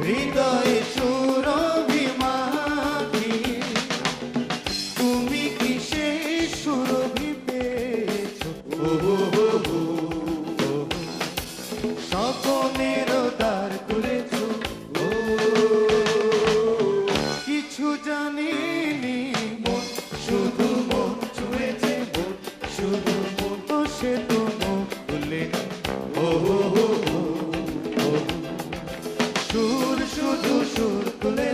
হৃদয়ে সুরভি মাখিয়ে তুমি কি সেই সুরভি পেয়েছ? স্বপনের দ্বার খুলেছ, কিছু জানিনি মন, শুধু মন ছুঁয়েছে মন, শুধু মন তো সে তো মন খুলেনি। সুর শুধু সুর খুলে